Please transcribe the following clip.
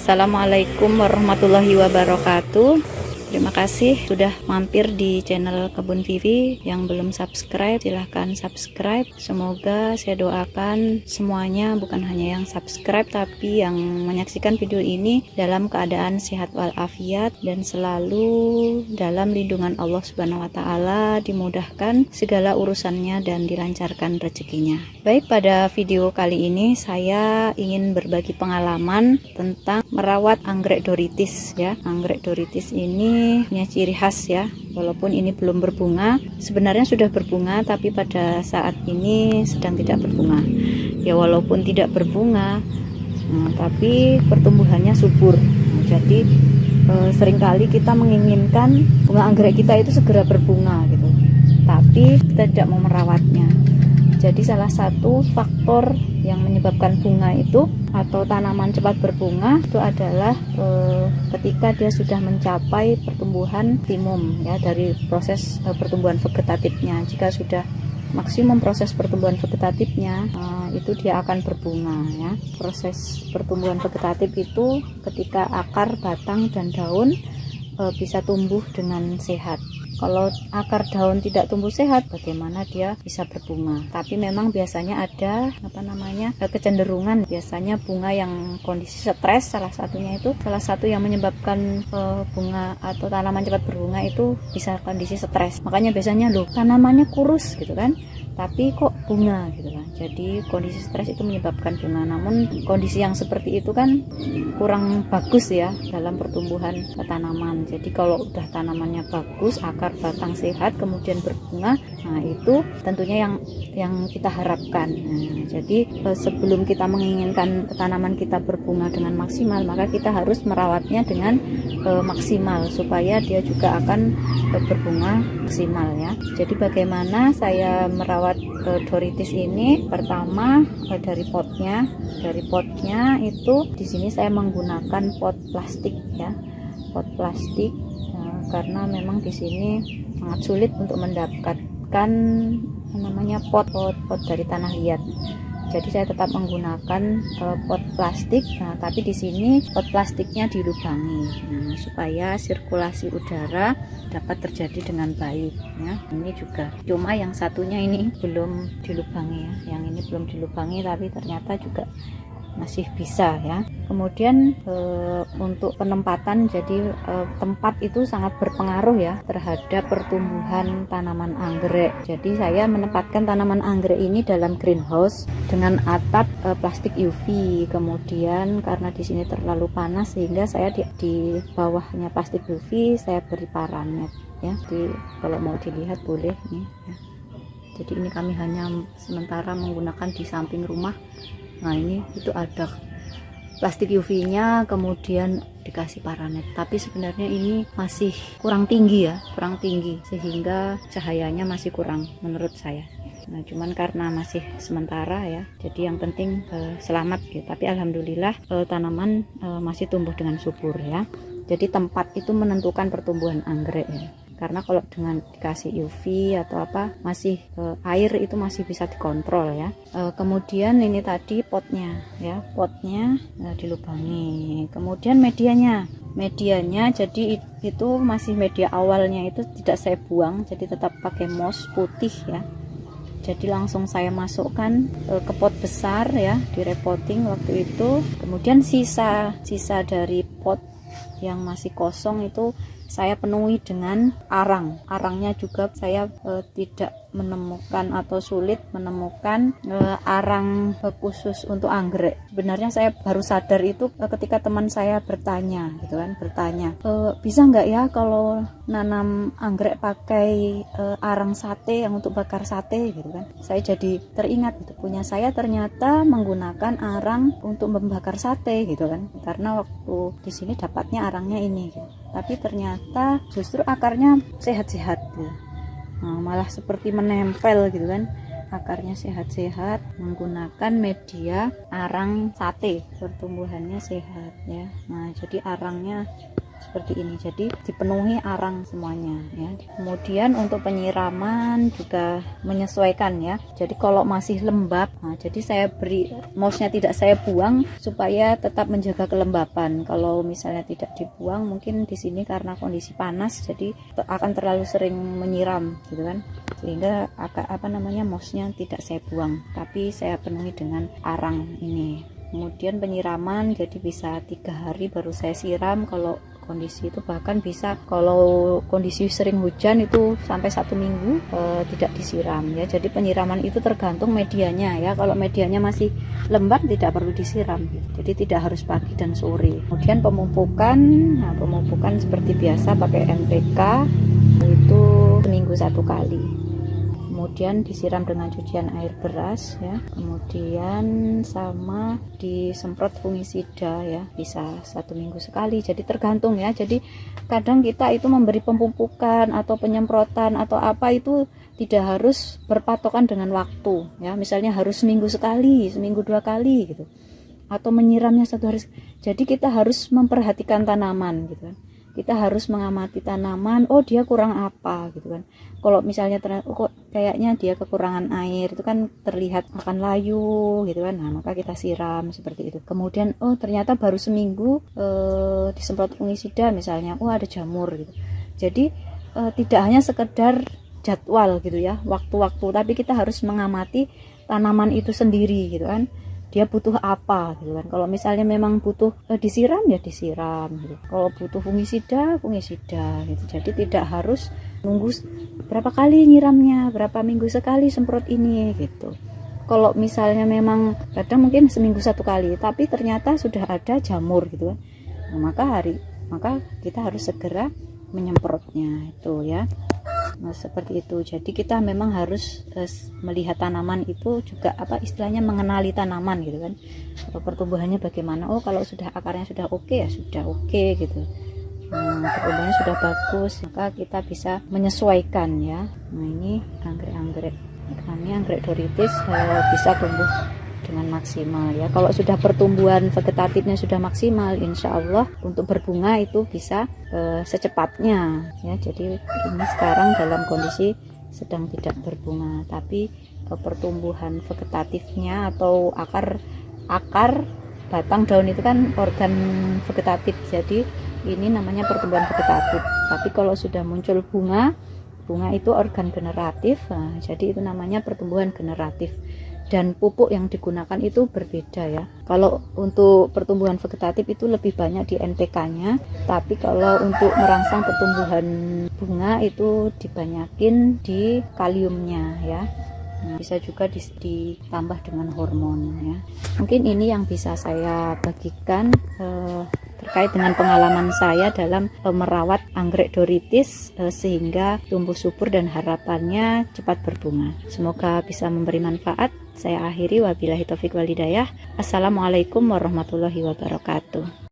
Assalamualaikum warahmatullahi wabarakatuh. Terima kasih sudah mampir di channel Kebun Vivi. Yang belum subscribe silahkan subscribe. Semoga saya doakan semuanya, bukan hanya yang subscribe tapi yang menyaksikan video ini dalam keadaan sehat walafiat dan selalu dalam lindungan Allah Subhanahu wa Ta'ala, dimudahkan segala urusannya dan dilancarkan rezekinya. Baik, pada video kali ini saya ingin berbagi pengalaman tentang merawat anggrek doritis ya. Anggrek doritis ini punya ciri khas ya, walaupun ini belum berbunga, sebenarnya sudah berbunga tapi pada saat ini sedang tidak berbunga ya. Walaupun tidak berbunga tapi pertumbuhannya subur. Jadi seringkali kita menginginkan bunga anggrek kita itu segera berbunga gitu, tapi kita tidak mau merawatnya. Jadi salah satu faktor yang menyebabkan bunga itu atau tanaman cepat berbunga itu adalah ketika dia sudah mencapai pertumbuhan optimum ya, dari proses pertumbuhan vegetatifnya. Jika sudah maksimum proses pertumbuhan vegetatifnya, itu dia akan berbunga ya. Proses pertumbuhan vegetatif itu ketika akar, batang, dan daun bisa tumbuh dengan sehat. Kalau akar daun tidak tumbuh sehat, bagaimana dia bisa berbunga? Tapi memang biasanya ada kecenderungan, biasanya bunga yang kondisi stres, salah satu yang menyebabkan bunga atau tanaman cepat berbunga itu bisa kondisi stres. Makanya biasanya tanamannya kurus gitu kan, tapi kok bunga gitu kan. Jadi kondisi stres itu menyebabkan bunga. Namun kondisi yang seperti itu kan kurang bagus ya dalam pertumbuhan tanaman. Jadi kalau udah tanamannya bagus, akar, batang sehat, kemudian berbunga, nah itu tentunya yang kita harapkan. Nah, jadi sebelum kita menginginkan tanaman kita berbunga dengan maksimal, maka kita harus merawatnya dengan maksimal supaya dia juga akan berbunga maksimal ya. Jadi bagaimana saya merawat doritis ini? Pertama dari potnya itu di sini saya menggunakan pot plastik ya, pot plastik. Karena memang di sini sangat sulit untuk mendapatkan pot dari tanah liat. Jadi saya tetap menggunakan pot plastik. Nah, tapi di sini pot plastiknya dilubangi, supaya sirkulasi udara dapat terjadi dengan baik ya. Ini juga, cuma yang satunya ini belum dilubangi ya. Yang ini belum dilubangi tapi ternyata juga masih bisa ya. Kemudian untuk penempatan, jadi tempat itu sangat berpengaruh ya terhadap pertumbuhan tanaman anggrek. Jadi saya menempatkan tanaman anggrek ini dalam greenhouse dengan atap plastik UV. Kemudian karena di sini terlalu panas sehingga saya di bawahnya plastik UV saya beri paranet ya. Jadi kalau mau dilihat boleh nih ya. Jadi ini kami hanya sementara menggunakan di samping rumah. Nah ini itu ada plastik UV-nya, kemudian dikasih paranet. Tapi sebenarnya ini masih kurang tinggi ya, sehingga cahayanya masih kurang menurut saya. Nah cuman karena masih sementara ya, jadi yang penting selamat ya. Tapi alhamdulillah tanaman masih tumbuh dengan subur ya. Jadi tempat itu menentukan pertumbuhan anggrek ya. Karena kalau dengan dikasih UV atau apa, masih air itu masih bisa dikontrol ya. Kemudian ini tadi potnya ya, dilubangi. Kemudian medianya jadi itu masih media awalnya itu tidak saya buang, jadi tetap pakai moss putih ya. Jadi langsung saya masukkan ke pot besar ya, di repotting waktu itu. Kemudian sisa dari pot yang masih kosong itu saya penuhi dengan arangnya juga. Saya tidak menemukan atau sulit menemukan arang khusus untuk anggrek. Sebenarnya saya baru sadar itu ketika teman saya bertanya bisa nggak ya kalau nanam anggrek pakai arang sate yang untuk bakar sate gitu kan. Saya jadi teringat gitu, punya saya ternyata menggunakan arang untuk membakar sate gitu kan, karena waktu di sini dapatnya arangnya ini gitu. Tapi ternyata justru akarnya sehat-sehat gitu. Nah, malah seperti menempel gitu kan, akarnya sehat-sehat menggunakan media arang sate, pertumbuhannya sehat ya. Nah jadi arangnya seperti ini. Jadi dipenuhi arang semuanya ya. Kemudian untuk penyiraman juga menyesuaikan ya. Jadi kalau masih lembab, nah, jadi saya beri mouse-nya tidak saya buang supaya tetap menjaga kelembapan. Kalau misalnya tidak dibuang, mungkin di sini karena kondisi panas jadi akan terlalu sering menyiram gitu kan. Sehingga mouse-nya tidak saya buang, tapi saya penuhi dengan arang ini. Kemudian penyiraman jadi bisa 3 hari baru saya siram. Kalau kondisi itu bahkan bisa, kalau kondisi sering hujan itu sampai 1 minggu tidak disiram ya. Jadi penyiraman itu tergantung medianya ya. Kalau medianya masih lembab tidak perlu disiram, jadi tidak harus pagi dan sore. Kemudian pemupukan, nah pemupukan seperti biasa pakai NPK, itu seminggu 1 kali. Kemudian disiram dengan cucian air beras ya. Kemudian sama disemprot fungisida ya, bisa 1 minggu sekali. Jadi tergantung ya. Jadi kadang kita itu memberi pemupukan atau penyemprotan atau apa itu tidak harus berpatokan dengan waktu ya. Misalnya harus seminggu sekali, seminggu 2 kali gitu, atau menyiramnya 1 hari. Jadi kita harus memperhatikan tanaman gitu kan. Kita harus mengamati tanaman, oh dia kurang apa gitu kan. Kalau misalnya kok kayaknya dia kekurangan air, itu kan terlihat akan layu gitu kan. Nah, maka kita siram seperti itu. Kemudian oh ternyata baru seminggu disemprot fungisida misalnya, oh ada jamur gitu. Jadi tidak hanya sekedar jadwal gitu ya, waktu-waktu, tapi kita harus mengamati tanaman itu sendiri gitu kan. Dia butuh apa gitu kan. Kalau misalnya memang butuh disiram ya disiram gitu. Kalau butuh fungisida gitu. Jadi tidak harus nunggu berapa kali nyiramnya, berapa minggu sekali semprot ini gitu. Kalau misalnya memang kadang mungkin seminggu 1 kali, tapi ternyata sudah ada jamur gitu kan. Nah, maka kita harus segera menyemprotnya itu ya. Nah, seperti itu. Jadi kita memang harus melihat tanaman itu juga istilahnya mengenali tanaman gitu kan. Pertumbuhannya bagaimana. Oh, kalau sudah akarnya sudah oke ya sudah oke gitu. Pertumbuhannya sudah bagus, maka kita bisa menyesuaikan ya. Nah, ini anggrek kami, anggrek Doritis bisa tumbuh dengan maksimal ya. Kalau sudah pertumbuhan vegetatifnya sudah maksimal, insya Allah untuk berbunga itu bisa secepatnya ya. Jadi ini sekarang dalam kondisi sedang tidak berbunga, tapi pertumbuhan vegetatifnya atau akar, batang, daun itu kan organ vegetatif. Jadi ini namanya pertumbuhan vegetatif. Tapi kalau sudah muncul bunga itu organ generatif. Nah, jadi itu namanya pertumbuhan generatif. Dan pupuk yang digunakan itu berbeda ya. Kalau untuk pertumbuhan vegetatif itu lebih banyak di NPK-nya, tapi kalau untuk merangsang pertumbuhan bunga itu dibanyakin di kaliumnya ya. Nah, bisa juga ditambah dengan hormon ya. Mungkin ini yang bisa saya bagikan terkait dengan pengalaman saya dalam merawat anggrek Doritis sehingga tumbuh subur dan harapannya cepat berbunga. Semoga bisa memberi manfaat. Saya akhiri, wabillahi taufik wal hidayah. Assalamualaikum warahmatullahi wabarakatuh.